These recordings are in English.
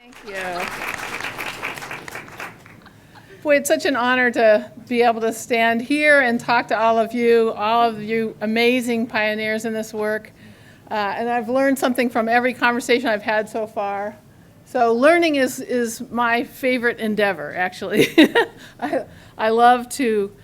Thank you. Boy, it's such an honor to be able to stand here and talk to all of you amazing pioneers in this work. And I've learned something from every conversation I've had so far. So learning is my favorite endeavor, actually. I love to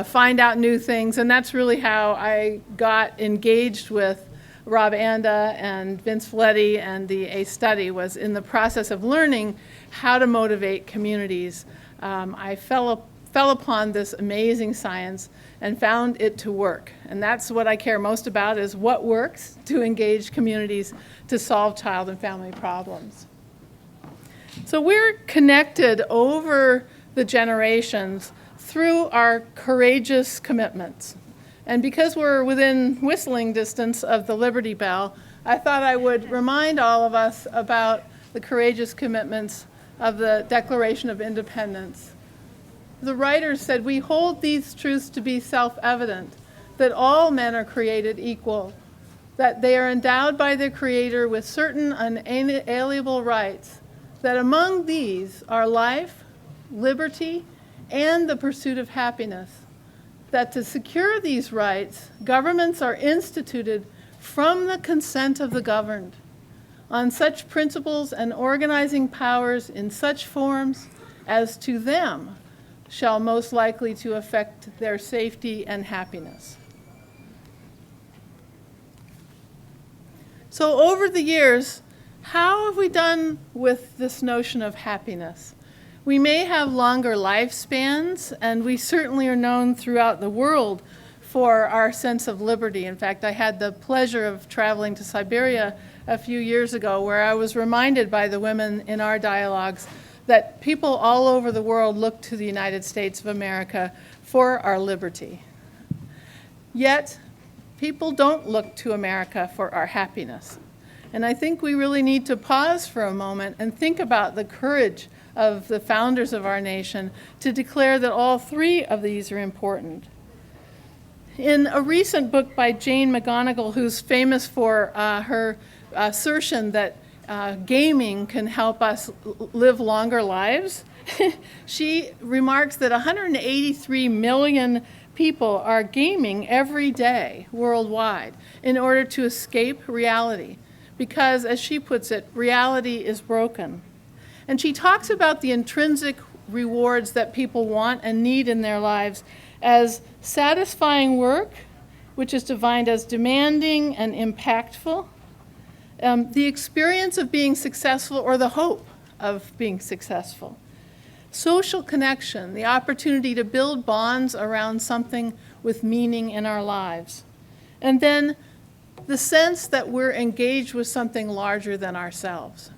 find out new things, and that's really how I got engaged with Rob Anda and Vince Folletti and the A Study, was in the process of learning how to motivate communities. I fell upon this amazing science and found it to work. And that's what I care most about, is what works to engage communities to solve child and family problems. So we're connected over the generations through our courageous commitments. And because we're within whistling distance of the Liberty Bell, I thought I would remind all of us about the courageous commitments of the Declaration of Independence. The writers said, "We hold these truths to be self-evident, that all men are created equal, that they are endowed by their Creator with certain unalienable rights, that among these are life, liberty, and the pursuit of happiness, that to secure these rights, governments are instituted from the consent of the governed, on such principles and organizing powers in such forms as to them shall most likely to affect their safety and happiness." So over the years, how have we done with this notion of happiness? We may have longer lifespans, and we certainly are known throughout the world for our sense of liberty. In fact, I had the pleasure of traveling to Siberia a few years ago, where I was reminded by the women in our dialogues that people all over the world look to the United States of America for our liberty. Yet, people don't look to America for our happiness. And I think we really need to pause for a moment and think about the courage of the founders of our nation to declare that all three of these are important. In a recent book by Jane McGonigal, who's famous for her assertion that gaming can help us live longer lives, she remarks that 183 million people are gaming every day worldwide in order to escape reality, because, as she puts it, reality is broken. And she talks about the intrinsic rewards that people want and need in their lives as satisfying work, which is defined as demanding and impactful, the experience of being successful or the hope of being successful, social connection, the opportunity to build bonds around something with meaning in our lives, and then the sense that we're engaged with something larger than ourselves.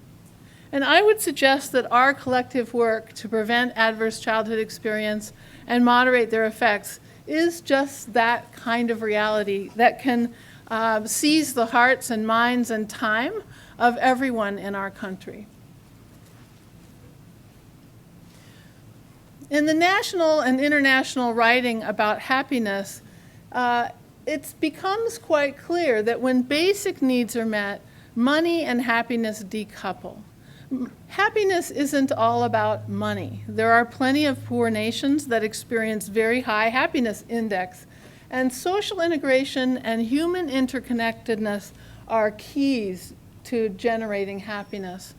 And I would suggest that our collective work to prevent adverse childhood experience and moderate their effects is just that kind of reality that can seize the hearts and minds and time of everyone in our country. In the national and international writing about happiness, it becomes quite clear that when basic needs are met, money and happiness decouple. Happiness isn't all about money. There are plenty of poor nations that experience very high happiness index, and social integration and human interconnectedness are keys to generating happiness.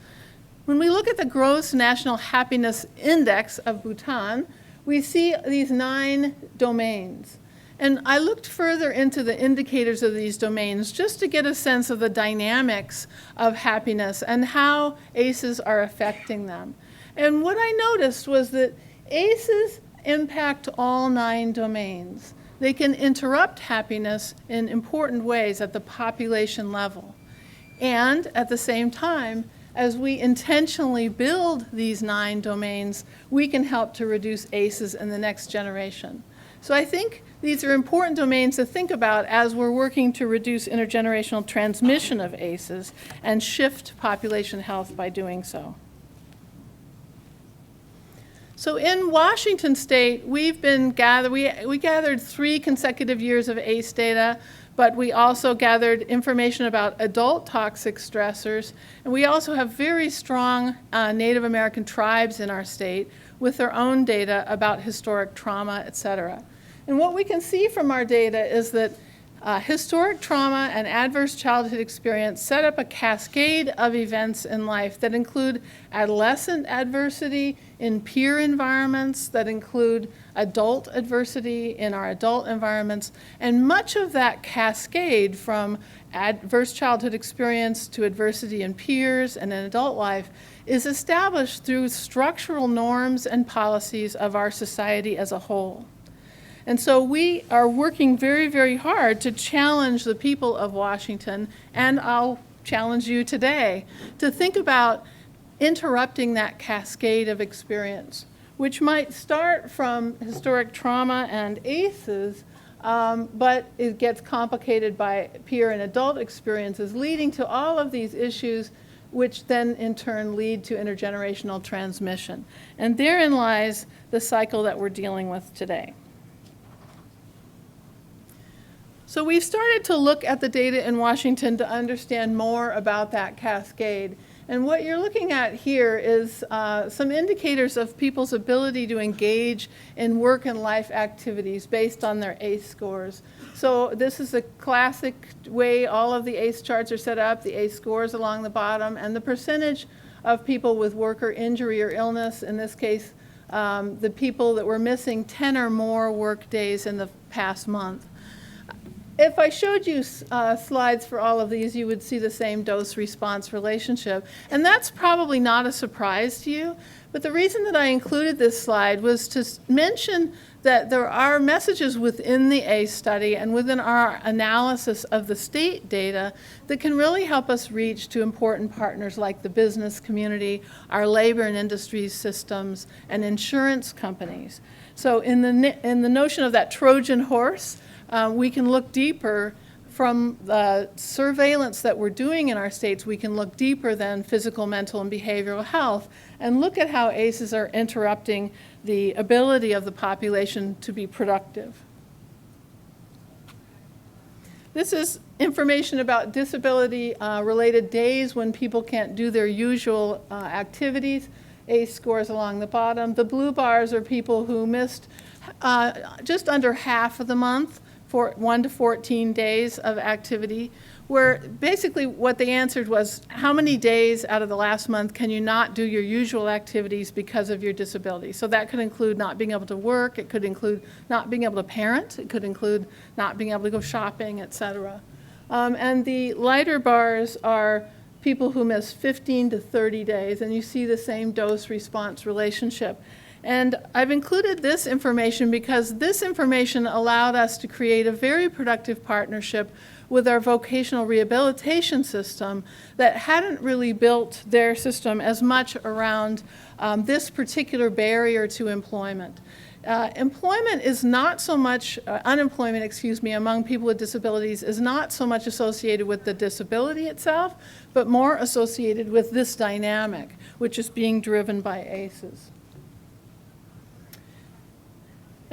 When we look at the gross national happiness index of Bhutan, we see these 9 domains. And I looked further into the indicators of these domains just to get a sense of the dynamics of happiness and how ACEs are affecting them. And what I noticed was that ACEs impact all 9 domains. They can interrupt happiness in important ways at the population level. And at the same time, as we intentionally build these 9 domains, we can help to reduce ACEs in the next generation. So I think these are important domains to think about as we're working to reduce intergenerational transmission of ACEs and shift population health by doing so. So in Washington State, we gathered 3 consecutive years of ACE data, but we also gathered information about adult toxic stressors, and we also have very strong Native American tribes in our state with their own data about historic trauma, et cetera. And what we can see from our data is that historic trauma and adverse childhood experience set up a cascade of events in life that include adolescent adversity in peer environments, that include adult adversity in our adult environments, and much of that cascade from adverse childhood experience to adversity in peers and in adult life is established through structural norms and policies of our society as a whole. And so we are working very, very hard to challenge the people of Washington, and I'll challenge you today, to think about interrupting that cascade of experience, which might start from historic trauma and ACEs, but it gets complicated by peer and adult experiences, leading to all of these issues, which then in turn lead to intergenerational transmission. And therein lies the cycle that we're dealing with today. So we've started to look at the data in Washington to understand more about that cascade. And what you're looking at here is some indicators of people's ability to engage in work and life activities based on their ACE scores. So this is a classic way all of the ACE charts are set up, the ACE scores along the bottom, and the percentage of people with work or injury or illness, in this case, the people that were missing 10 or more work days in the past month. If I showed you slides for all of these, you would see the same dose-response relationship. And that's probably not a surprise to you. But the reason that I included this slide was to mention that there are messages within the ACE study and within our analysis of the state data that can really help us reach to important partners like the business community, our labor and industry systems, and insurance companies. So in the notion of that Trojan horse, we can look deeper from the surveillance that we're doing in our states. We can look deeper than physical, mental, and behavioral health and look at how ACEs are interrupting the ability of the population to be productive. This is information about disability-related days when people can't do their usual activities. ACE scores along the bottom. The blue bars are people who missed just under half of the month, for 1 to 14 days of activity, where basically what they answered was, how many days out of the last month can you not do your usual activities because of your disability? So that could include not being able to work, it could include not being able to parent, it could include not being able to go shopping, et cetera. And the lighter bars are people who miss 15 to 30 days, and you see the same dose-response relationship. And I've included this information because this information allowed us to create a very productive partnership with our vocational rehabilitation system that hadn't really built their system as much around this particular barrier to employment. Unemployment, among people with disabilities is not so much associated with the disability itself, but more associated with this dynamic, which is being driven by ACEs.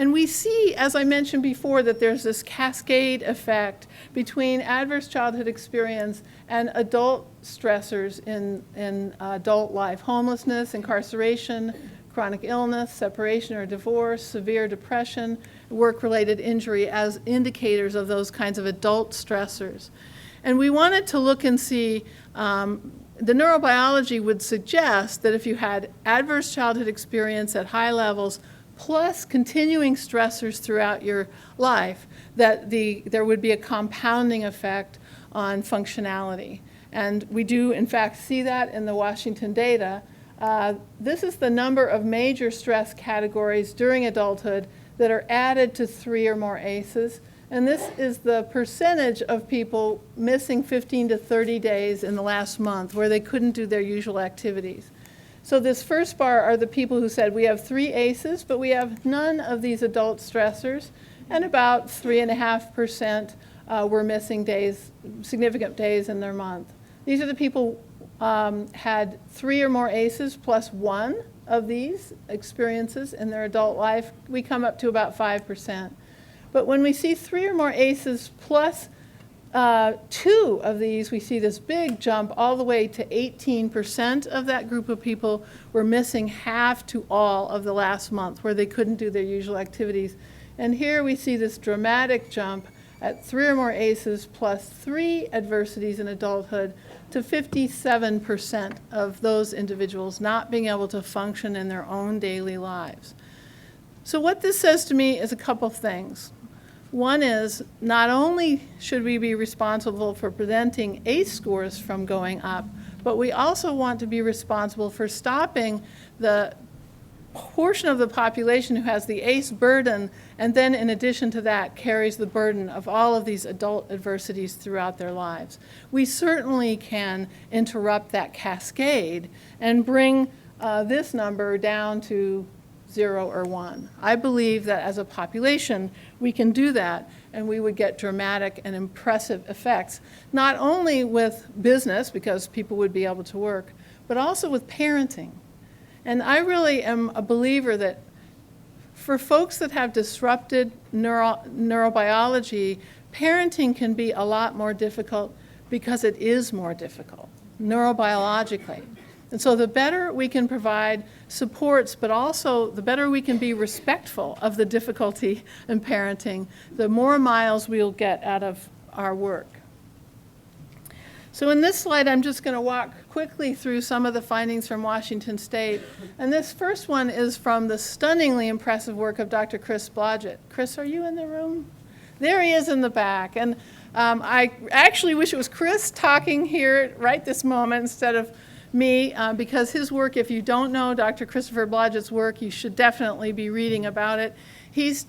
And we see, as I mentioned before, that there's this cascade effect between adverse childhood experience and adult stressors in adult life: homelessness, incarceration, chronic illness, separation or divorce, severe depression, work-related injury as indicators of those kinds of adult stressors. And we wanted to look and see, the neurobiology would suggest that if you had adverse childhood experience at high levels, plus continuing stressors throughout your life, that there would be a compounding effect on functionality. And we do, in fact, see that in the Washington data. This is the number of major stress categories during adulthood that are added to 3 or more ACEs. And this is the percentage of people missing 15 to 30 days in the last month where they couldn't do their usual activities. So this first bar are the people who said, we have 3 ACEs, but we have none of these adult stressors, and about 3.5% were missing days, significant days in their month. These are the people had 3 or more ACEs plus 1 of these experiences in their adult life, we come up to about 5%. But when we see 3 or more ACEs plus 2 of these, we see this big jump all the way to 18% of that group of people were missing half to all of the last month where they couldn't do their usual activities. And here we see this dramatic jump at 3 or more ACEs plus 3 adversities in adulthood to 57% of those individuals not being able to function in their own daily lives. So what this says to me is a couple things. One is, not only should we be responsible for preventing ACE scores from going up, but we also want to be responsible for stopping the portion of the population who has the ACE burden, and then in addition to that carries the burden of all of these adult adversities throughout their lives. We certainly can interrupt that cascade and bring this number down to 0 or 1. I believe that as a population we can do that, and we would get dramatic and impressive effects, not only with business, because people would be able to work, but also with parenting. And I really am a believer that for folks that have disrupted neurobiology, parenting can be a lot more difficult because it is more difficult neurobiologically. And so the better we can provide supports, but also the better we can be respectful of the difficulty in parenting, the more miles we'll get out of our work. So in this slide, I'm just going to walk quickly through some of the findings from Washington State. And this first one is from the stunningly impressive work of Dr. Chris Blodgett. Chris, are you in the room? There he is in the back. And I actually wish it was Chris talking here right this moment instead of me, because his work, if you don't know Dr. Christopher Blodgett's work, you should definitely be reading about it. He's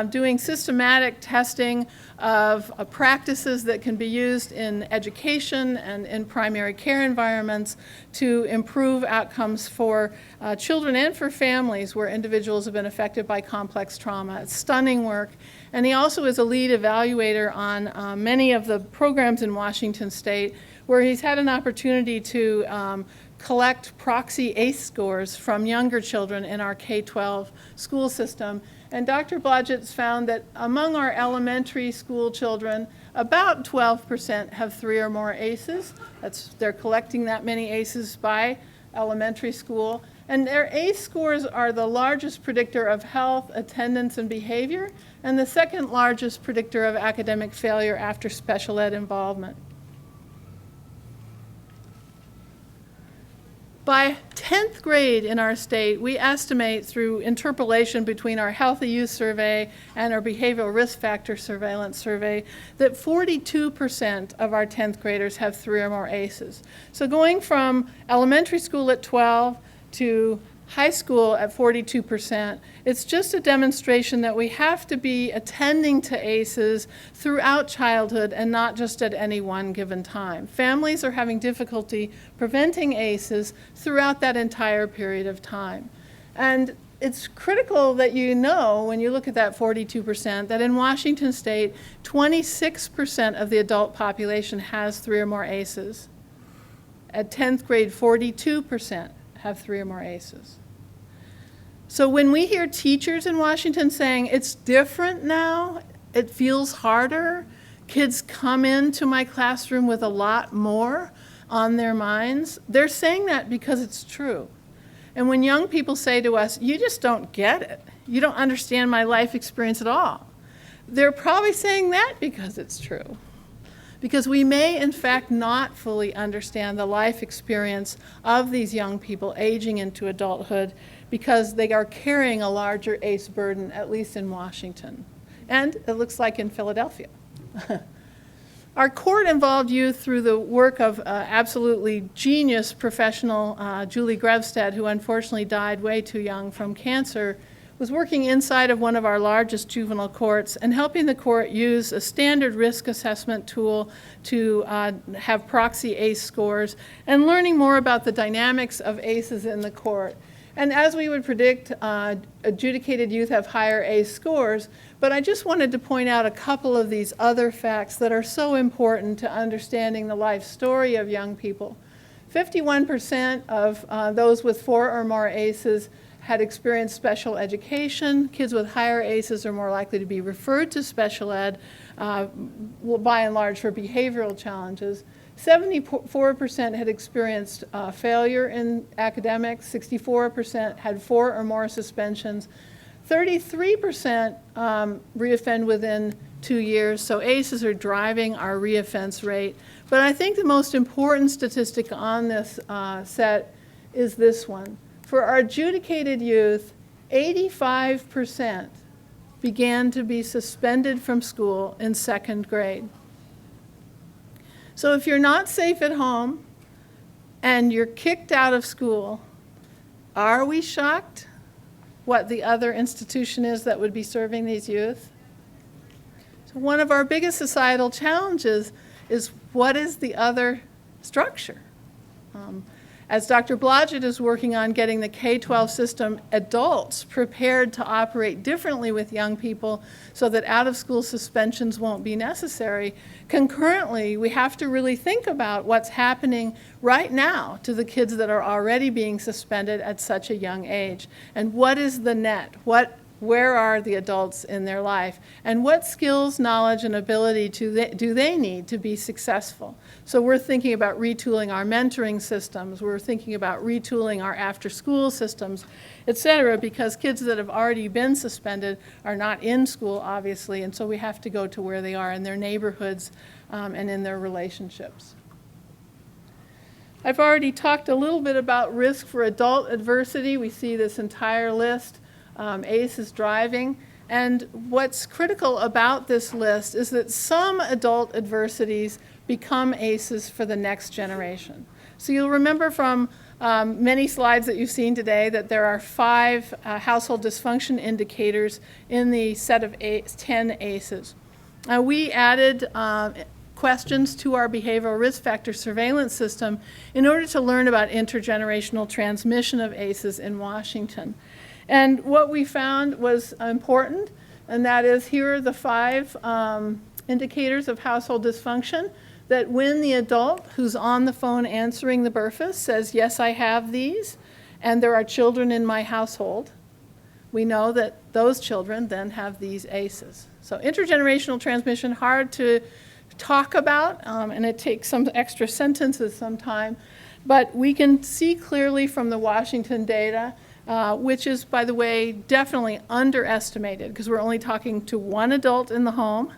doing systematic testing of practices that can be used in education and in primary care environments to improve outcomes for children and for families where individuals have been affected by complex trauma. It's stunning work. And he also is a lead evaluator on many of the programs in Washington State where he's had an opportunity to collect proxy ACE scores from younger children in our K-12 school system. And Dr. Blodgett's found that among our elementary school children, about 12% have 3 or more ACEs. They're collecting that many ACEs by elementary school. And their ACE scores are the largest predictor of health, attendance, and behavior, and the second largest predictor of academic failure after special ed involvement. By 10th grade in our state, we estimate through interpolation between our Healthy Youth Survey and our Behavioral Risk Factor Surveillance Survey that 42% of our 10th graders have 3 or more ACEs. So going from elementary school at 12 to high school at 42%, it's just a demonstration that we have to be attending to ACEs throughout childhood and not just at any one given time. Families are having difficulty preventing ACEs throughout that entire period of time. And it's critical that you know, when you look at that 42%, that in Washington State, 26% of the adult population has 3 or more ACEs. At 10th grade, 42% have 3 or more ACEs. So when we hear teachers in Washington saying, it's different now, it feels harder, kids come into my classroom with a lot more on their minds, they're saying that because it's true. And when young people say to us, you just don't get it, you don't understand my life experience at all, they're probably saying that because it's true. Because we may, in fact, not fully understand the life experience of these young people aging into adulthood because they are carrying a larger ACE burden, at least in Washington. And it looks like in Philadelphia. Our court-involved youth, through the work of absolutely genius professional Julie Grevstead, who unfortunately died way too young from cancer, was working inside of one of our largest juvenile courts and helping the court use a standard risk assessment tool to have proxy ACE scores and learning more about the dynamics of ACEs in the court. And as we would predict, adjudicated youth have higher ACE scores, but I just wanted to point out a couple of these other facts that are so important to understanding the life story of young people. 51% of those with 4 or more ACEs had experienced special education. Kids with higher ACEs are more likely to be referred to special ed, by and large for behavioral challenges. 74% had experienced failure in academics. 64% had 4 or more suspensions. 33% reoffend within 2 years. So ACEs are driving our reoffense rate. But I think the most important statistic on this set is this one. For our adjudicated youth, 85% began to be suspended from school in 2nd grade. So if you're not safe at home and you're kicked out of school, are we shocked what the other institution is that would be serving these youth? So one of our biggest societal challenges is, what is the other structure? As Dr. Blodgett is working on getting the K-12 system adults prepared to operate differently with young people so that out-of-school suspensions won't be necessary, concurrently, we have to really think about what's happening right now to the kids that are already being suspended at such a young age. And what is the net? Where are the adults in their life? And what skills, knowledge, and ability do they need to be successful? So we're thinking about retooling our mentoring systems. We're thinking about retooling our after-school systems, et cetera, because kids that have already been suspended are not in school, obviously, and so we have to go to where they are in their neighborhoods and in their relationships. I've already talked a little bit about risk for adult adversity. We see this entire list. ACE is driving. And what's critical about this list is that some adult adversities become ACEs for the next generation. So you'll remember from many slides that you've seen today that there are 5 household dysfunction indicators in the set of 10 ACEs. We added questions to our behavioral risk factor surveillance system in order to learn about intergenerational transmission of ACEs in Washington. And what we found was important, and that is, here are the 5 indicators of household dysfunction, that when the adult who's on the phone answering the BRFIS says, yes, I have these, and there are children in my household, we know that those children then have these ACEs. So intergenerational transmission, hard to talk about, and it takes some extra sentences sometime, but we can see clearly from the Washington data, which is, by the way, definitely underestimated, because we're only talking to 1 adult in the home,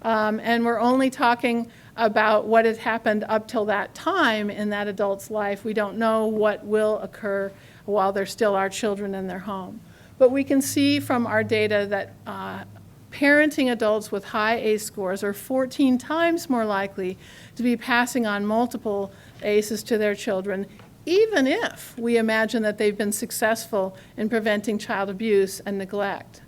and we're only talking about what has happened up till that time in that adult's life. We don't know what will occur while there still are children in their home. But we can see from our data that parenting adults with high ACE scores are 14 times more likely to be passing on multiple ACEs to their children, even if we imagine that they've been successful in preventing child abuse and neglect.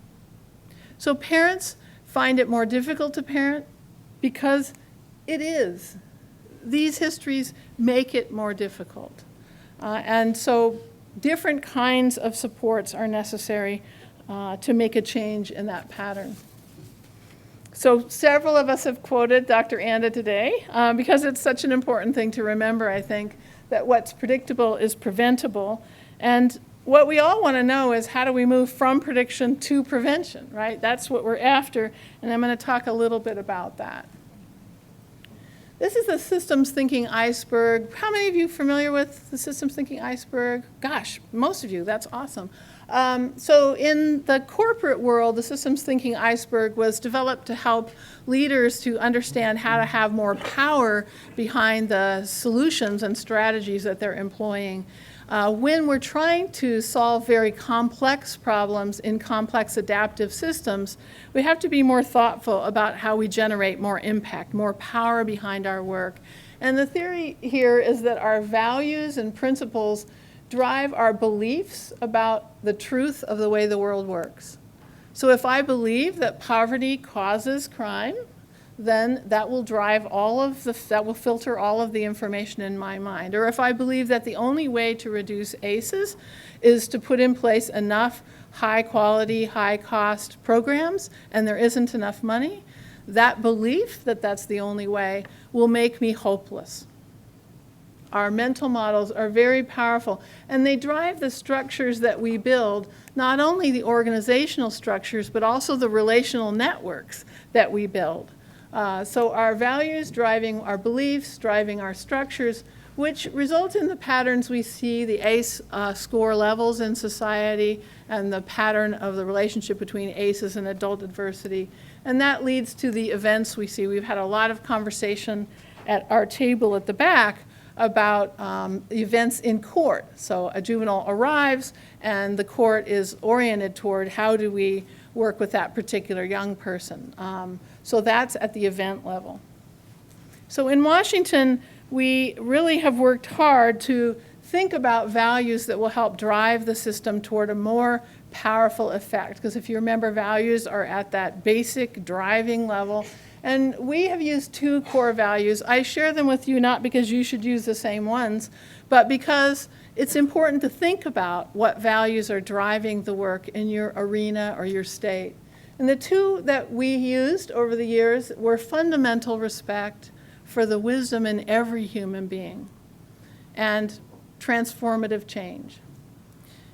So parents find it more difficult to parent because it is. These histories make it more difficult. And so different kinds of supports are necessary to make a change in that pattern. So several of us have quoted Dr. Anda today because it's such an important thing to remember, I think, that what's predictable is preventable. And what we all want to know is, how do we move from prediction to prevention, right? That's what we're after, and I'm going to talk a little bit about that. This is the systems thinking iceberg. How many of you are familiar with the systems thinking iceberg? Gosh, most of you, that's awesome. So in the corporate world, the systems thinking iceberg was developed to help leaders to understand how to have more power behind the solutions and strategies that they're employing. When we're trying to solve very complex problems in complex adaptive systems, we have to be more thoughtful about how we generate more impact, more power behind our work. And the theory here is that our values and principles drive our beliefs about the truth of the way the world works. So if I believe that poverty causes crime, then that will drive that will filter all of the information in my mind. Or if I believe that the only way to reduce ACEs is to put in place enough high quality, high cost programs, and there isn't enough money, that belief that that's the only way will make me hopeless. our mental models are very powerful, and they drive the structures that we build, not only the organizational structures, but also the relational networks that we build. So our values driving our beliefs, driving our structures, which result in the patterns we see, the ACE score levels in society, and the pattern of the relationship between ACEs and adult adversity. And that leads to the events we see. We've had a lot of conversation at our table at the back about events in court. So a juvenile arrives, and the court is oriented toward how do we work with that particular young person. So that's at the event level. So in Washington, we really have worked hard to think about values that will help drive the system toward a more powerful effect. Because if you remember, values are at that basic driving level. And we have used 2 core values. I share them with you not because you should use the same ones, but because it's important to think about what values are driving the work in your arena or your state. And the 2 that we used over the years were fundamental respect for the wisdom in every human being and transformative change.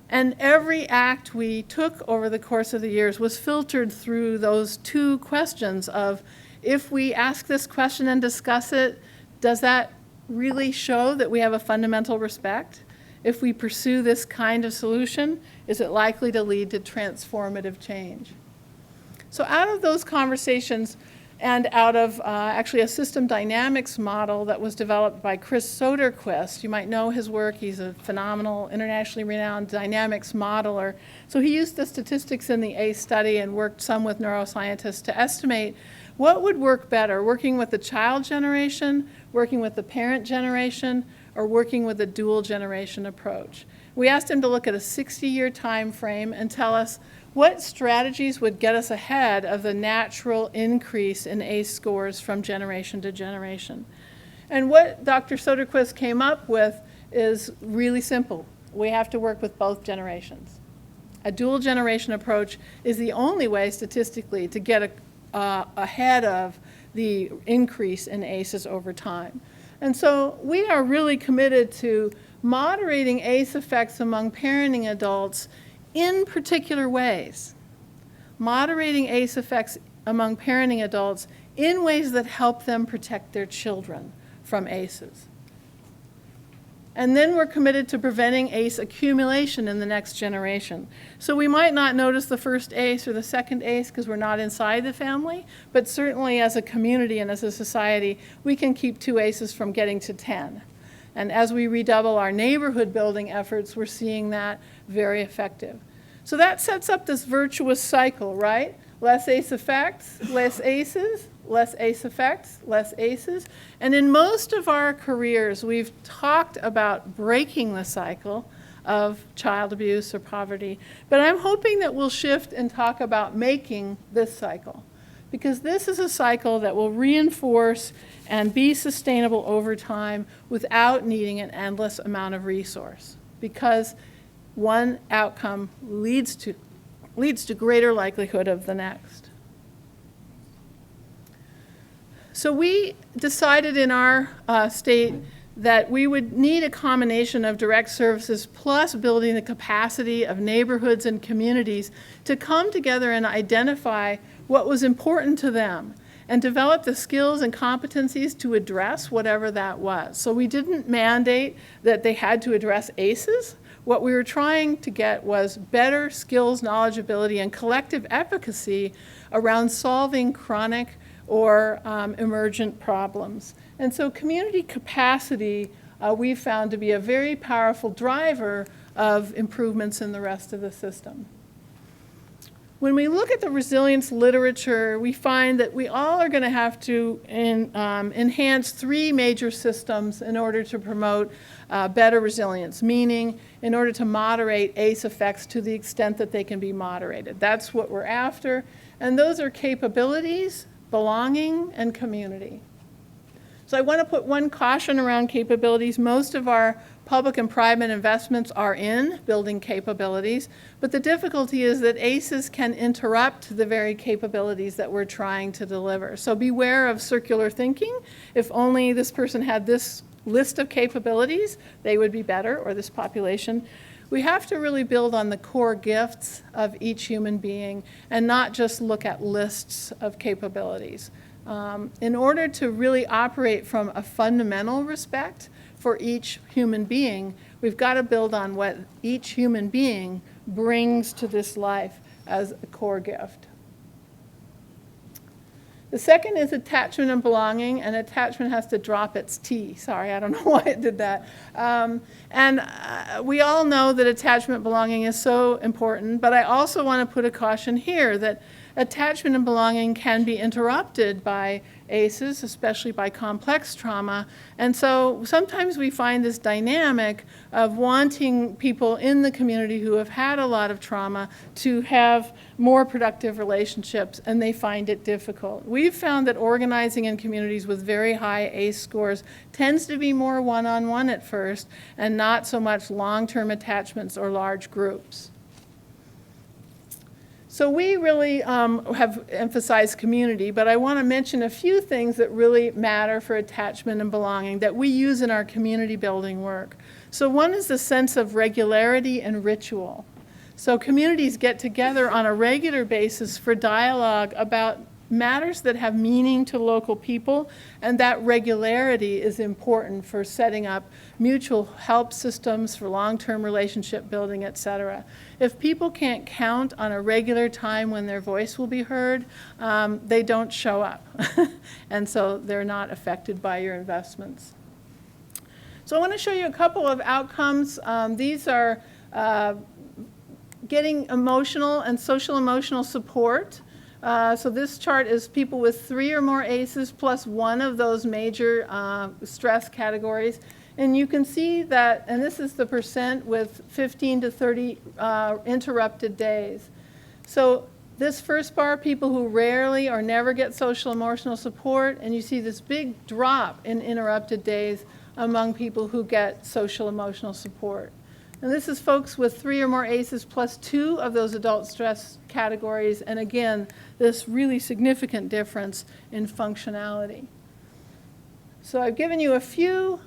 And every act we took over the course of the years was filtered through those 2 questions of, if we ask this question and discuss it, does that really show that we have a fundamental respect? If we pursue this kind of solution, is it likely to lead to transformative change? So out of those conversations, and out of actually a system dynamics model that was developed by Chris Soderquist. You might know his work. He's a phenomenal, internationally renowned dynamics modeler. So he used the statistics in the ACE study and worked some with neuroscientists to estimate what would work better, working with the child generation, working with the parent generation, or working with a dual generation approach. We asked him to look at a 60-year time frame and tell us what strategies would get us ahead of the natural increase in ACE scores from generation to generation. And what Dr. Soderquist came up with is really simple. We have to work with both generations. A dual generation approach is the only way statistically to get ahead of the increase in ACEs over time. And so we are really committed to moderating ACE effects among parenting adults in particular ways. Moderating ACE effects among parenting adults in ways that help them protect their children from ACEs. And then we're committed to preventing ACE accumulation in the next generation. So we might not notice the first ACE or the second ACE because we're not inside the family, but certainly as a community and as a society, we can keep 2 ACEs from getting to 10. And as we redouble our neighborhood building efforts, we're seeing that very effective. So that sets up this virtuous cycle, right? Less ACE effects, less ACEs, less ACE effects, less ACEs. And in most of our careers, we've talked about breaking the cycle of child abuse or poverty. But I'm hoping that we'll shift and talk about making this cycle, because this is a cycle that will reinforce and be sustainable over time without needing an endless amount of resource, because one outcome leads to greater likelihood of the next. So we decided in our state that we would need a combination of direct services plus building the capacity of neighborhoods and communities to come together and identify what was important to them and develop the skills and competencies to address whatever that was. So we didn't mandate that they had to address ACEs. What we were trying to get was better skills, knowledge, ability, and collective efficacy around solving chronic or emergent problems. And so community capacity we've found to be a very powerful driver of improvements in the rest of the system. When we look at the resilience literature, we find that we all are going to have to enhance 3 major systems in order to promote better resilience, meaning in order to moderate ACE effects to the extent that they can be moderated. That's what we're after. And those are capabilities, belonging, and community. So I want to put one caution around capabilities. Most of our public and private investments are in building capabilities, but the difficulty is that ACEs can interrupt the very capabilities that we're trying to deliver. So beware of circular thinking. If only this person had this list of capabilities, they would be better, or this population. We have to really build on the core gifts of each human being and not just look at lists of capabilities. In order to really operate from a fundamental respect for each human being, we've got to build on what each human being brings to this life as a core gift. The second is attachment and belonging, and attachment has to drop its T. Sorry, I don't know why it did that. We all know that attachment belonging is so important, but I also want to put a caution here that attachment and belonging can be interrupted by ACEs, especially by complex trauma. And so sometimes we find this dynamic of wanting people in the community who have had a lot of trauma to have more productive relationships, and they find it difficult. We've found that organizing in communities with very high ACE scores tends to be more one-on-one at first, and not so much long-term attachments or large groups. So we really have emphasized community, but I want to mention a few things that really matter for attachment and belonging that we use in our community building work. So one is the sense of regularity and ritual. So communities get together on a regular basis for dialogue about matters that have meaning to local people, and that regularity is important for setting up mutual help systems for long-term relationship building, etc. If people can't count on a regular time when their voice will be heard, they don't show up, and so they're not affected by your investments. So I want to show you a couple of outcomes. These are getting emotional and social emotional support. So this chart is people with 3 or more ACEs plus one of those major stress categories. And you can see that, and this is the percent with 15 to 30 interrupted days. So this first bar, people who rarely or never get social emotional support, and you see this big drop in interrupted days among people who get social emotional support. And this is folks with 3 or more ACEs plus 2 of those adult stress categories, and again, this really significant difference in functionality. So I've given you a few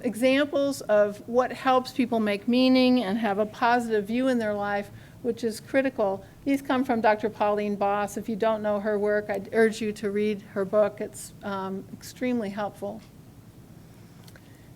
examples of what helps people make meaning and have a positive view in their life, which is critical. These come from Dr. Pauline Boss. If you don't know her work, I'd urge you to read her book. It's extremely helpful.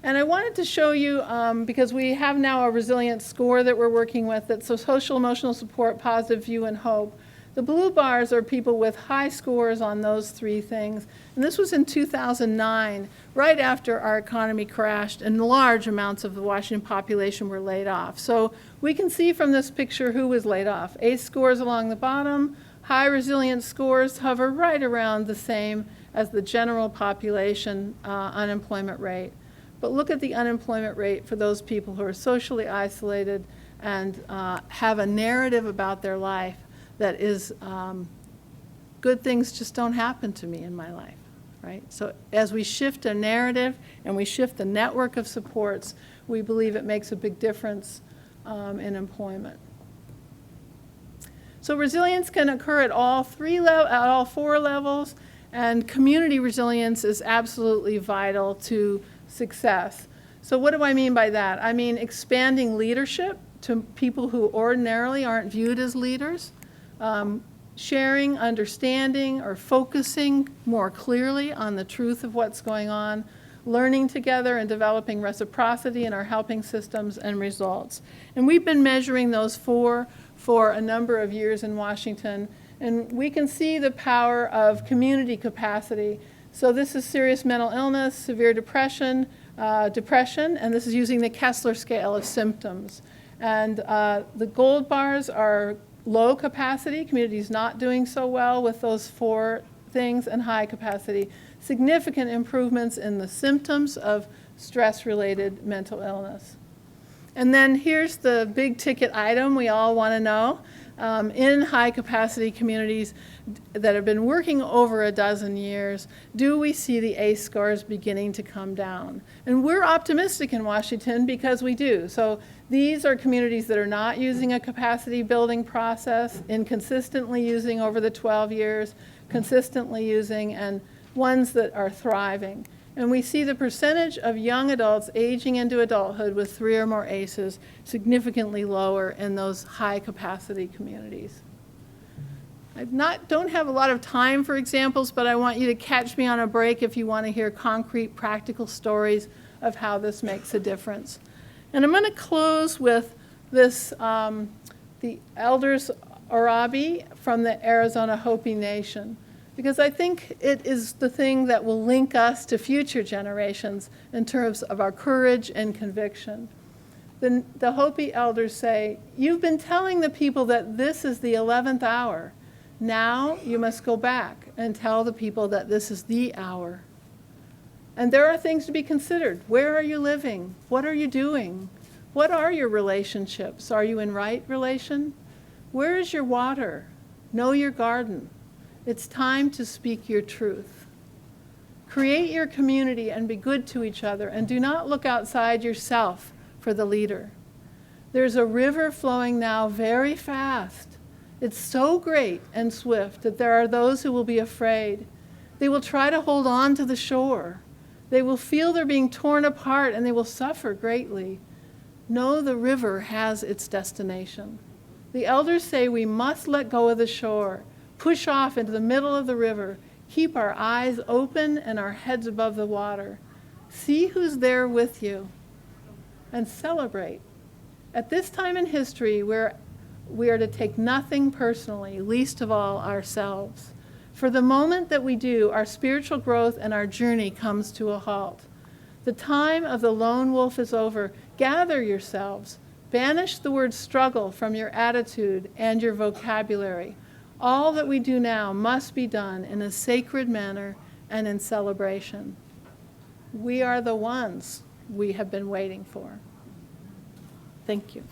And I wanted to show you, because we have now a resilience score that we're working with, that's social emotional support, positive view, and hope. The blue bars are people with high scores on those 3 things. And this was in 2009, right after our economy crashed and large amounts of the Washington population were laid off. So we can see from this picture who was laid off. ACE scores along the bottom, high resilience scores hover right around the same as the general population unemployment rate. But look at the unemployment rate for those people who are socially isolated and have a narrative about their life that is, good things just don't happen to me in my life, right? So as we shift a narrative and we shift the network of supports, we believe it makes a big difference in employment. So resilience can occur at all 4 levels, and community resilience is absolutely vital to success. So what do I mean by that? I mean expanding leadership to people who ordinarily aren't viewed as leaders, sharing, understanding, or focusing more clearly on the truth of what's going on, learning together and developing reciprocity in our helping systems and results. And we've been measuring those for a number of years in Washington, and we can see the power of community capacity. So this is serious mental illness, severe depression, and this is using the Kessler scale of symptoms. And the gold bars are low capacity, communities not doing so well with those 4 things, and high capacity. Significant improvements in the symptoms of stress-related mental illness. And then here's the big ticket item we all want to know. In high capacity communities that have been working over a dozen years, do we see the ACE scores beginning to come down? And we're optimistic in Washington because we do. So these are communities that are not using a capacity building process, inconsistently using over the 12 years, consistently using, and ones that are thriving. And we see the percentage of young adults aging into adulthood with 3 or more ACEs significantly lower in those high capacity communities. I don't have a lot of time for examples, but I want you to catch me on a break if you want to hear concrete, practical stories of how this makes a difference. And I'm going to close with this, the elders Arabi from the Arizona Hopi Nation, because I think it is the thing that will link us to future generations in terms of our courage and conviction. The Hopi elders say, "You've been telling the people that this is the 11th hour. Now you must go back and tell the people that this is the hour." And there are things to be considered. Where are you living? What are you doing? What are your relationships? Are you in right relation? Where is your water? Know your garden. It's time to speak your truth. Create your community and be good to each other, and do not look outside yourself for the leader. There's a river flowing now very fast. It's so great and swift that there are those who will be afraid. They will try to hold on to the shore. They will feel they're being torn apart, and they will suffer greatly. Know the river has its destination. The elders say we must let go of the shore, push off into the middle of the river, keep our eyes open and our heads above the water. See who's there with you, and celebrate. At this time in history, we are to take nothing personally, least of all ourselves. For the moment that we do, our spiritual growth and our journey comes to a halt. The time of the lone wolf is over. Gather yourselves. Banish the word struggle from your attitude and your vocabulary. All that we do now must be done in a sacred manner and in celebration. We are the ones we have been waiting for. Thank you.